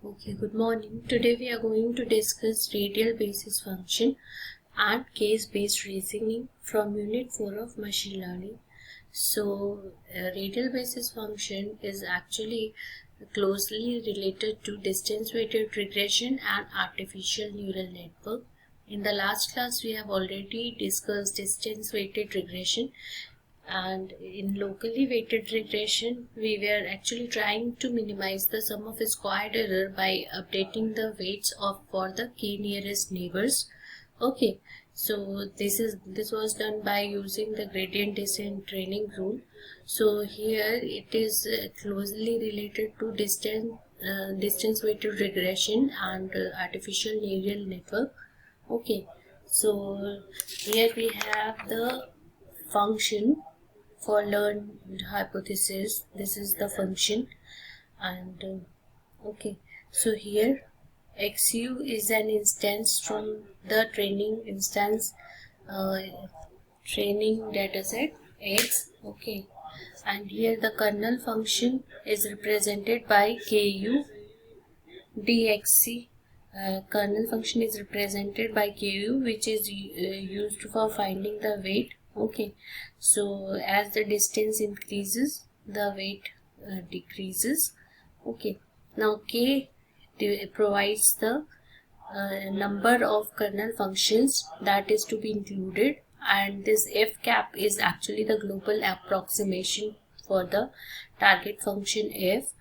Okay, good morning. Today we are going to discuss radial basis function and case-based reasoning from Unit 4 of Machine Learning. So, radial basis function is actually closely related to distance-weighted regression and artificial neural network. In the last class, we have already discussed distance-weighted regression, and in locally weighted regression we were actually trying to minimize the sum of squared error by updating the weights of for the k nearest neighbors. Okay, so this was done by using the gradient descent training rule. So here it is closely related to distance weighted regression and artificial neural network. Okay, so here we have the function for learned hypothesis. This is the function, and okay, so here xu is an instance from the training dataset x. Okay, and here the kernel function is represented by ku dxc. Kernel function is represented by ku, which is used for finding the weight. Okay, so as the distance increases, the weight decreases. Okay, now k provides the number of kernel functions that is to be included, and this f cap is actually the global approximation for the target function f.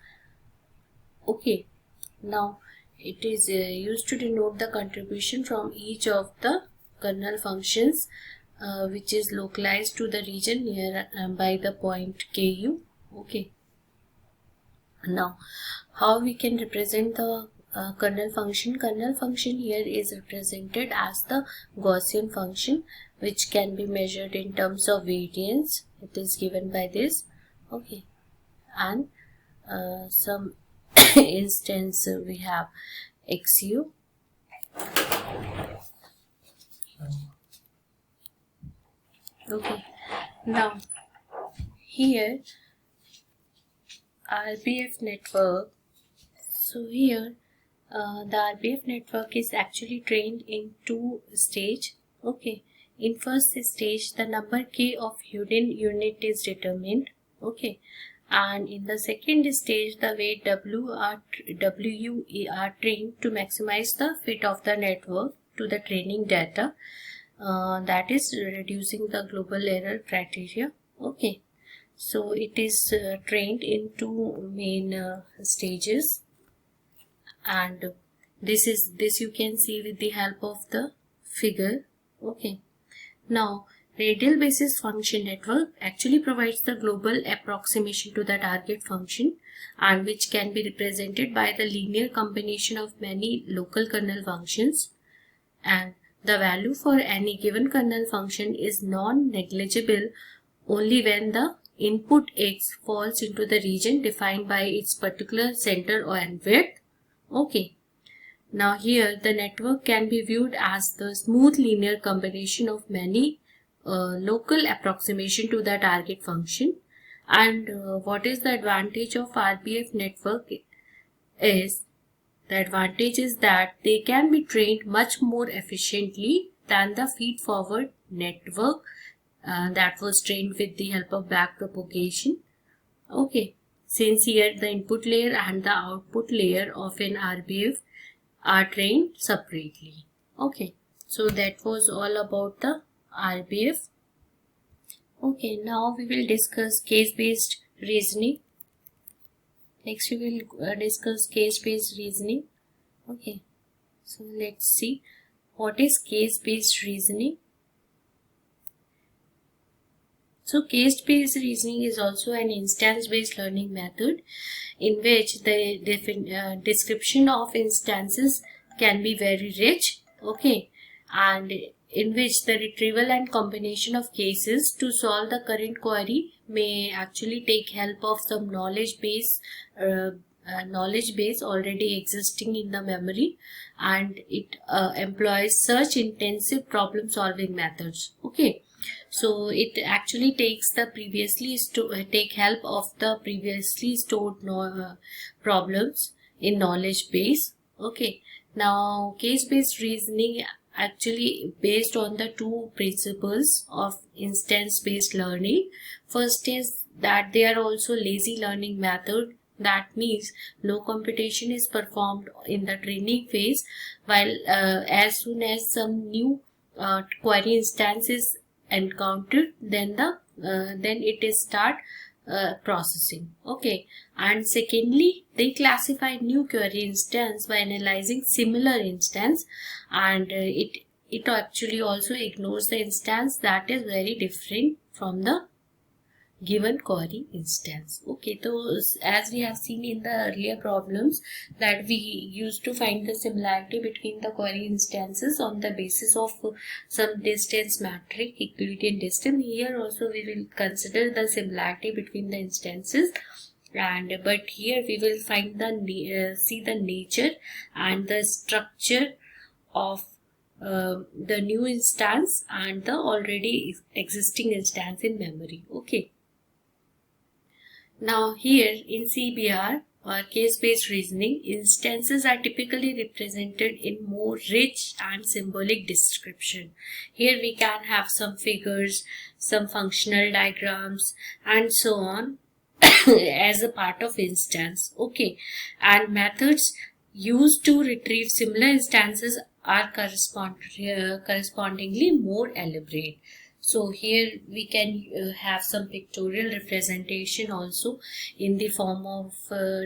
Okay, now it is used to denote the contribution from each of the kernel functions which is localized to the region near by the point ku. Okay, now how we can represent the kernel function? Kernel function here is represented as the Gaussian function, which can be measured in terms of variance. It is given by this. Okay, and some instance we have xu. Okay, now here RBF network. So here the RBF network is actually trained in two stages. Okay, in first stage the number k of hidden unit is determined. Okay, and in the second stage the weight w are trained to maximize the fit of the network to the training data, that is reducing the global error criteria. Okay, so it is trained in two main stages, and this you can see with the help of the figure. Okay, now radial basis function network actually provides the global approximation to the target function, and which can be represented by the linear combination of many local kernel functions, and the value for any given kernel function is non-negligible only when the input x falls into the region defined by its particular center and width. Okay, now here the network can be viewed as the smooth linear combination of many local approximation to the target function. And what is the advantage of RBF network is, the advantage is that they can be trained much more efficiently than the feed-forward network that was trained with the help of backpropagation. Okay, since here the input layer and the output layer of an RBF are trained separately. Okay, so that was all about the RBF. Okay, now we will discuss case-based reasoning. Next we will discuss case-based reasoning. Okay, so let's see what is case-based reasoning. So case-based reasoning is also an instance-based learning method in which the description of instances can be very rich. Okay, and in which the retrieval and combination of cases to solve the current query may actually take help of some knowledge base already existing in the memory, and it employs such intensive problem solving methods. Okay, so it actually takes the take help of the previously stored problems in knowledge base. Okay, now case-based reasoning actually based on the two principles of instance-based learning. First is that they are also lazy learning method. That means no computation is performed in the training phase, while as soon as some new query instance is encountered, then it is start processing. Okay, and secondly, they classify new query instance by analyzing similar instance, and it actually also ignores the instance that is very different from the given query instance. Okay, so as we have seen in the earlier problems that we used to find the similarity between the query instances on the basis of some distance metric, Euclidean distance. Here also we will consider the similarity between the instances, and but here we will find the see the nature and the structure of the new instance and the already existing instance in memory. Okay. Now here in CBR or case-based reasoning, instances are typically represented in more rich and symbolic description. Here we can have some figures, some functional diagrams and so on as a part of instance. Okay, and methods used to retrieve similar instances are correspondingly more elaborate. So here we can have some pictorial representation also in the form of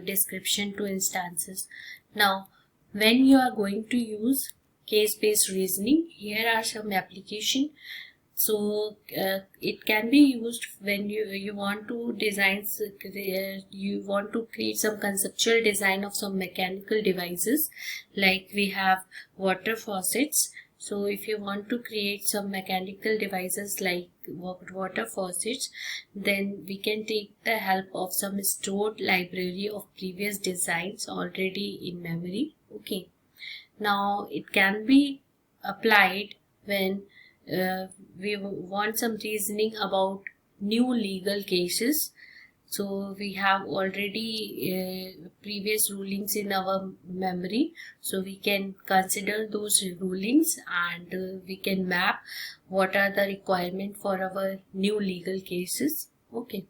description to instances. Now, when you are going to use case-based reasoning, here are some application. So it can be used when you want to design, you want to create some conceptual design of some mechanical devices, like we have water faucets. So if you want to create some mechanical devices like water faucets, then we can take the help of some stored library of previous designs already in memory. Okay, now it can be applied when we want some reasoning about new legal cases. So we have already previous rulings in our memory, so we can consider those rulings and we can map what are the requirement for our new legal cases. Okay,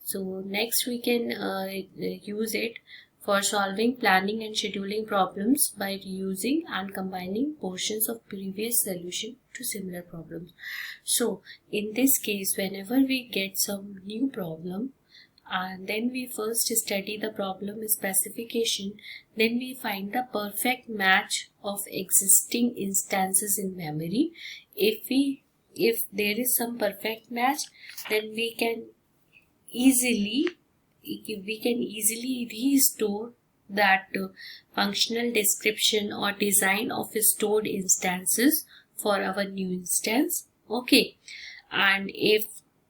so next we can use it for solving planning and scheduling problems by reusing and combining portions of previous solution to similar problems. So in this case, whenever we get some new problem, and then we first study the problem specification, then we find the perfect match of existing instances in memory. If there is some perfect match, then we can easily restore that functional description or design of stored instances for our new instance. Okay, and if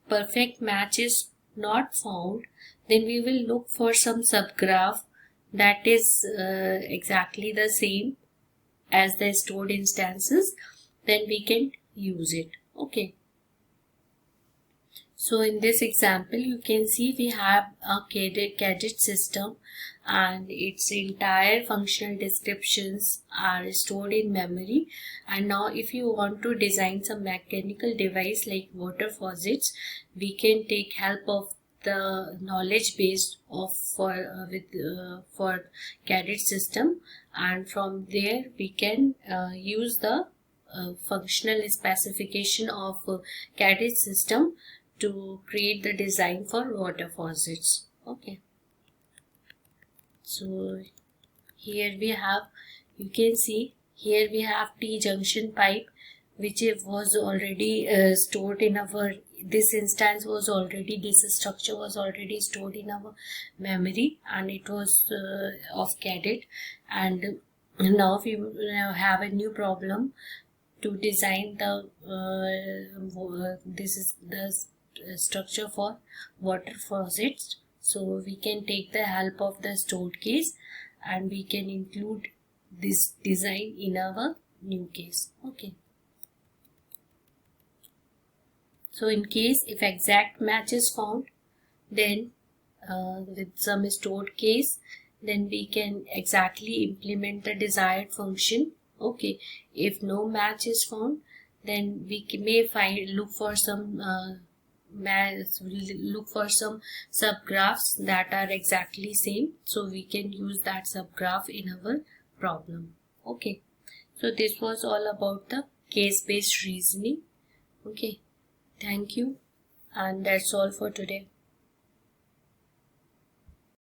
perfect match is not found, then we will look for some subgraph that is exactly the same as the stored instances, then we can use it. Okay, so in this example you can see we have a cadet system and its entire functional descriptions are stored in memory. And now if you want to design some mechanical device like water faucets, we can take help of the knowledge base of for cadet system, and from there we can use the functional specification of cadet system to create the design for water faucets. Okay, so here we have, you can see here we have T-junction pipe which was already stored in our, this instance was already, this structure was already stored in our memory and it was of cadet. And now we have a new problem to design the this is the structure for water faucets. So we can take the help of the stored case and we can include this design in our new case. Okay, so in case if exact match is found, then with some stored case, then we can exactly implement the desired function. Okay, if no match is found, then we may look for some subgraphs that are exactly same, so we can use that subgraph in our problem. Okay, so this was all about the case-based reasoning. Okay, thank you, and that's all for today.